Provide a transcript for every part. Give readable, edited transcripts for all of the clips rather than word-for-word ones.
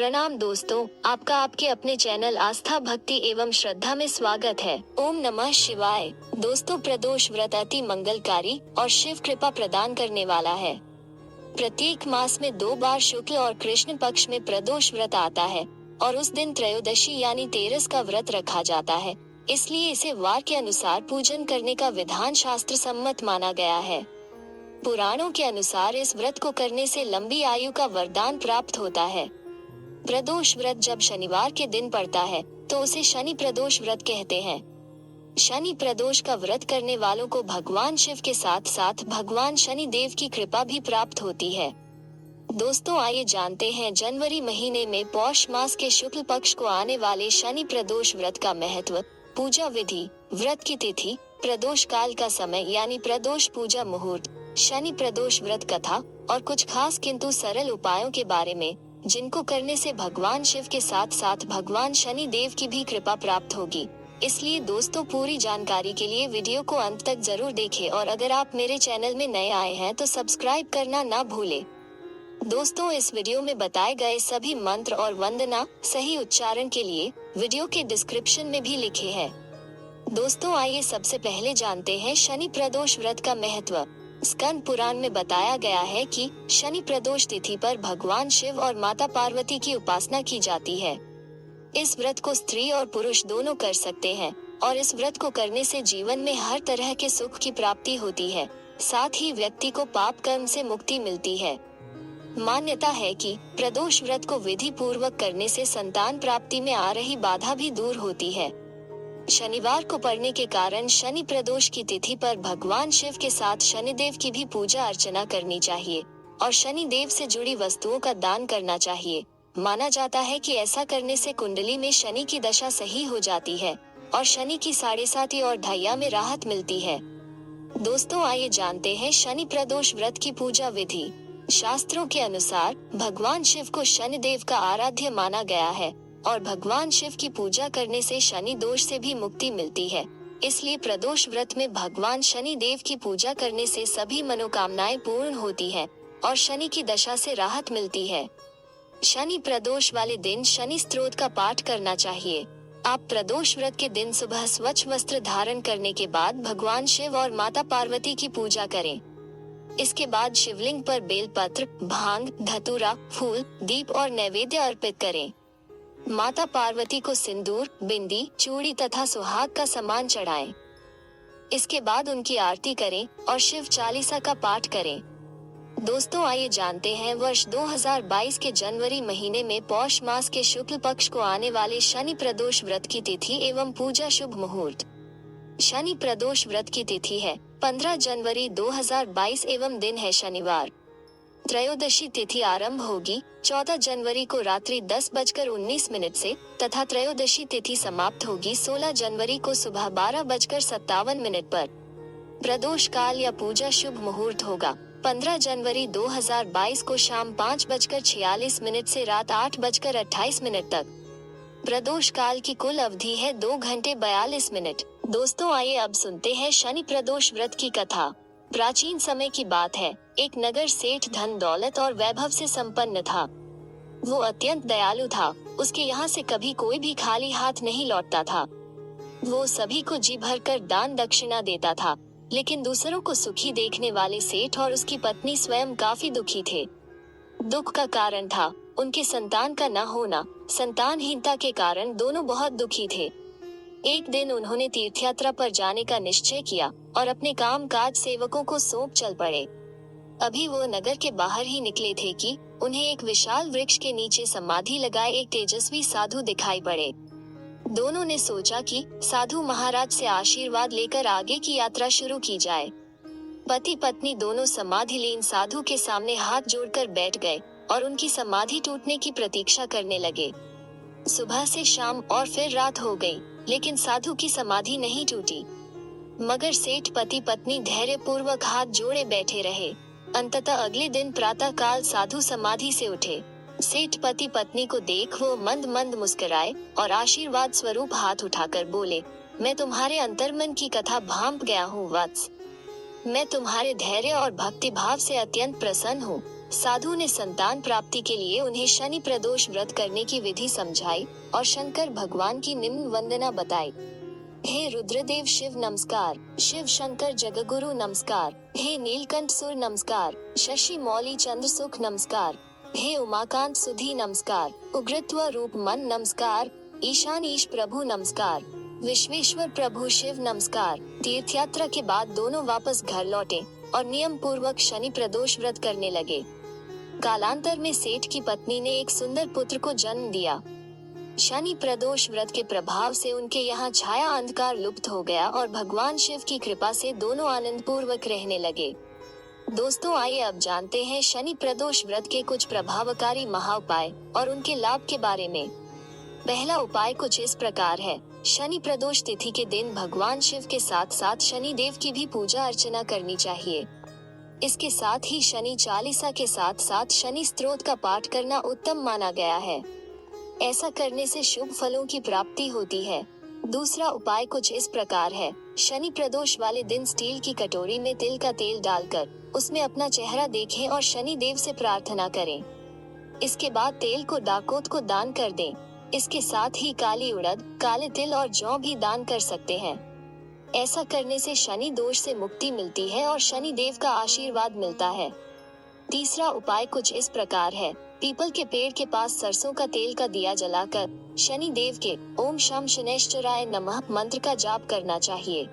प्रणाम दोस्तों, आपका आपके अपने चैनल आस्था भक्ति एवं श्रद्धा में स्वागत है। ओम नमः शिवाय। दोस्तों, प्रदोष व्रत अति मंगलकारी और शिव कृपा प्रदान करने वाला है। प्रत्येक मास में 2 बार शुक्ल और कृष्ण पक्ष में प्रदोष व्रत आता है और उस दिन त्रयोदशी यानी 13 का व्रत रखा जाता है। इसलिए इसे वार के अनुसार पूजन करने का विधान शास्त्र सम्मत माना गया है। पुराणों के अनुसार इस व्रत को करने से लंबी आयु का वरदान प्राप्त होता है। प्रदोष व्रत जब शनिवार के दिन पड़ता है तो उसे शनि प्रदोष व्रत कहते हैं। शनि प्रदोष का व्रत करने वालों को भगवान शिव के साथ साथ भगवान शनि देव की कृपा भी प्राप्त होती है। दोस्तों, आइए जानते हैं जनवरी महीने में पौष मास के शुक्ल पक्ष को आने वाले शनि प्रदोष व्रत का महत्व, पूजा विधि, व्रत की तिथि, प्रदोष काल का समय यानी प्रदोष पूजा मुहूर्त, शनि प्रदोष व्रत कथा और कुछ खास किंतु सरल उपायों के बारे में, जिनको करने से भगवान शिव के साथ साथ भगवान शनि देव की भी कृपा प्राप्त होगी। इसलिए दोस्तों, पूरी जानकारी के लिए वीडियो को अंत तक जरूर देखें और अगर आप मेरे चैनल में नए आए हैं तो सब्सक्राइब करना ना भूलें। दोस्तों, इस वीडियो में बताए गए सभी मंत्र और वंदना सही उच्चारण के लिए वीडियो के डिस्क्रिप्शन में भी लिखे हैं। दोस्तों, आइए सबसे पहले जानते हैं शनि प्रदोष व्रत का महत्व। स्कंद पुराण में बताया गया है कि शनि प्रदोष तिथि पर भगवान शिव और माता पार्वती की उपासना की जाती है। इस व्रत को स्त्री और पुरुष दोनों कर सकते हैं और इस व्रत को करने से जीवन में हर तरह के सुख की प्राप्ति होती है। साथ ही व्यक्ति को पाप कर्म से मुक्ति मिलती है। मान्यता है कि प्रदोष व्रत को विधि पूर्वक करने से संतान प्राप्ति में आ रही बाधा भी दूर होती है। शनिवार को पड़ने के कारण शनि प्रदोष की तिथि पर भगवान शिव के साथ शनिदेव की भी पूजा अर्चना करनी चाहिए और शनि देव से जुड़ी वस्तुओं का दान करना चाहिए। माना जाता है कि ऐसा करने से कुंडली में शनि की दशा सही हो जाती है और शनि की 7.5 और ढैया में राहत मिलती है। दोस्तों, आइए जानते हैं शनि प्रदोष व्रत की पूजा विधि। शास्त्रों के अनुसार भगवान शिव को शनिदेव का आराध्य माना गया है और भगवान शिव की पूजा करने से शनि दोष से भी मुक्ति मिलती है। इसलिए प्रदोष व्रत में भगवान शनि देव की पूजा करने से सभी मनोकामनाएं पूर्ण होती है और शनि की दशा से राहत मिलती है। शनि प्रदोष वाले दिन शनि स्तोत्र का पाठ करना चाहिए। आप प्रदोष व्रत के दिन सुबह स्वच्छ वस्त्र धारण करने के बाद भगवान शिव और माता पार्वती की पूजा करें। इसके बाद शिवलिंग पर बेलपत्र, भांग, धतूरा, फूल, दीप और नैवेद्य अर्पित करें। माता पार्वती को सिंदूर, बिंदी, चूड़ी तथा सुहाग का सामान चढ़ाएं। इसके बाद उनकी आरती करें और शिव चालीसा का पाठ करें। दोस्तों, आइए जानते हैं वर्ष 2022 के जनवरी महीने में पौष मास के शुक्ल पक्ष को आने वाले शनि प्रदोष व्रत की तिथि एवं पूजा शुभ मुहूर्त। शनि प्रदोष व्रत की तिथि है 15 जनवरी 2022 एवं दिन है शनिवार। त्रयोदशी तिथि आरंभ होगी 14 जनवरी को रात्रि 10:19 से तथा त्रयोदशी तिथि समाप्त होगी 16 जनवरी को सुबह 12:57 पर। प्रदोष काल या पूजा शुभ मुहूर्त होगा 15 जनवरी 2022 को शाम 5:46 से रात 8:28 तक। प्रदोष काल की कुल अवधि है 2 घंटे 42 मिनट। दोस्तों, आइए अब सुनते हैं शनि प्रदोष व्रत की कथा। प्राचीन समय की बात है, एक नगर सेठ धन दौलत और वैभव से संपन्न था। वो अत्यंत दयालु था। उसके यहाँ से कभी कोई भी खाली हाथ नहीं लौटता था। वो सभी को जी भरकर दान दक्षिणा देता था, लेकिन दूसरों को सुखी देखने वाले सेठ और उसकी पत्नी स्वयं काफी दुखी थे। दुख का कारण था उनके संतान का न होना। संतानहीनता के कारण दोनों बहुत दुखी थे। एक दिन उन्होंने तीर्थयात्रा पर जाने का निश्चय किया और अपने काम काज सेवकों को सौंप चल पड़े। अभी वो नगर के बाहर ही निकले थे कि उन्हें एक विशाल वृक्ष के नीचे समाधि लगाए एक तेजस्वी साधु दिखाई पड़े। दोनों ने सोचा कि साधु महाराज से आशीर्वाद लेकर आगे की यात्रा शुरू की जाए। पति पत्नी दोनों समाधिलीन साधु के सामने हाथ जोड़कर बैठ गए और उनकी समाधि टूटने की प्रतीक्षा करने लगे। सुबह से शाम और फिर रात हो गई, लेकिन साधु की समाधि नहीं टूटी। मगर सेठ पति पत्नी धैर्य पूर्वक हाथ जोड़े बैठे रहे। अंततः अगले दिन प्रातः काल साधु समाधि से उठे। सेठ पति पत्नी को देख वो मंद मंद मुस्कुराए और आशीर्वाद स्वरूप हाथ उठाकर बोले, मैं तुम्हारे अंतर्मन की कथा भांप गया हूँ वत्स। मैं तुम्हारे धैर्य और भक्ति भाव से अत्यंत प्रसन्न हूँ। साधु ने संतान प्राप्ति के लिए उन्हें शनि प्रदोष व्रत करने की विधि समझाई और शंकर भगवान की निम्न वंदना बताई। हे रुद्रदेव शिव नमस्कार, शिव शंकर जगगुरु नमस्कार, हे नीलकंठ सुर नमस्कार, शशि मौली चंद्र सुख नमस्कार, हे उमाकांत सुधी नमस्कार, उग्रत्व रूप मन नमस्कार, ईशान ईश प्रभु नमस्कार, विश्वेश्वर प्रभु शिव नमस्कार। तीर्थ यात्रा के बाद दोनों वापस घर लौटे और नियम पूर्वक शनि प्रदोष व्रत करने लगे। कालांतर में सेठ की पत्नी ने एक सुंदर पुत्र को जन्म दिया। शनि प्रदोष व्रत के प्रभाव से उनके यहाँ छाया अंधकार लुप्त हो गया और भगवान शिव की कृपा से दोनों आनंद पूर्वक रहने लगे। दोस्तों, आइए अब जानते हैं शनि प्रदोष व्रत के कुछ प्रभावकारी महाउपाय और उनके लाभ के बारे में। पहला उपाय कुछ इस प्रकार है। शनि प्रदोष तिथि के दिन भगवान शिव के साथ साथ शनि देव की भी पूजा अर्चना करनी चाहिए। इसके साथ ही शनि चालीसा के साथ साथ शनि स्तोत्र का पाठ करना उत्तम माना गया है। ऐसा करने से शुभ फलों की प्राप्ति होती है। दूसरा उपाय कुछ इस प्रकार है। शनि प्रदोष वाले दिन स्टील की कटोरी में तिल का तेल डालकर उसमें अपना चेहरा देखें और शनि देव से प्रार्थना करें। इसके बाद तेल को डाकोत को दान कर दें। इसके साथ ही काली उड़द, काले तिल और जौ भी दान कर सकते हैं। ऐसा करने से शनि दोष से मुक्ति मिलती है और शनि देव का आशीर्वाद मिलता है। तीसरा उपाय कुछ इस प्रकार है। पीपल के पेड़ के पास सरसों का तेल का दिया जलाकर शनि देव के ओम शम शनैश्चराय नमः मंत्र का जाप करना चाहिए।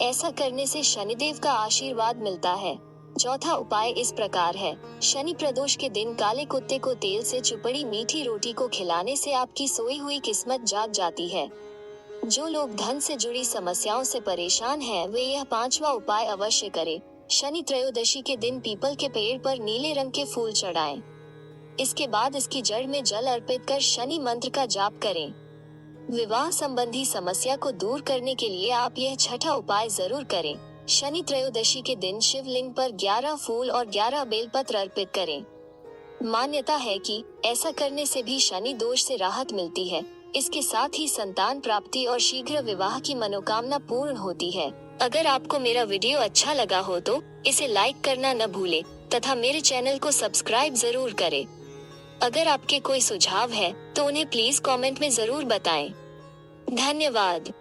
ऐसा करने से शनिदेव का आशीर्वाद मिलता है। चौथा उपाय इस प्रकार है। शनि प्रदोष के दिन काले कुत्ते को तेल से चुपड़ी मीठी रोटी को खिलाने से आपकी सोई हुई किस्मत जाग जाती है। जो लोग धन से जुड़ी समस्याओं से परेशान हैं, वे यह पांचवा उपाय अवश्य करें। शनि त्रयोदशी के दिन पीपल के पेड़ पर नीले रंग के फूल चढ़ाएं। इसके बाद इसकी जड़ में जल अर्पित कर शनि मंत्र का जाप करें। विवाह संबंधी समस्या को दूर करने के लिए आप यह छठा उपाय जरूर करें। शनि त्रयोदशी के दिन शिवलिंग पर 11 फूल और 11 बेलपत्र अर्पित करें। मान्यता है कि ऐसा करने से भी शनि दोष से राहत मिलती है। इसके साथ ही संतान प्राप्ति और शीघ्र विवाह की मनोकामना पूर्ण होती है। अगर आपको मेरा वीडियो अच्छा लगा हो तो इसे लाइक करना न भूले तथा मेरे चैनल को सब्सक्राइब जरूर करें। अगर आपके कोई सुझाव है तो उन्हें प्लीज कमेंट में जरूर बताएं। धन्यवाद।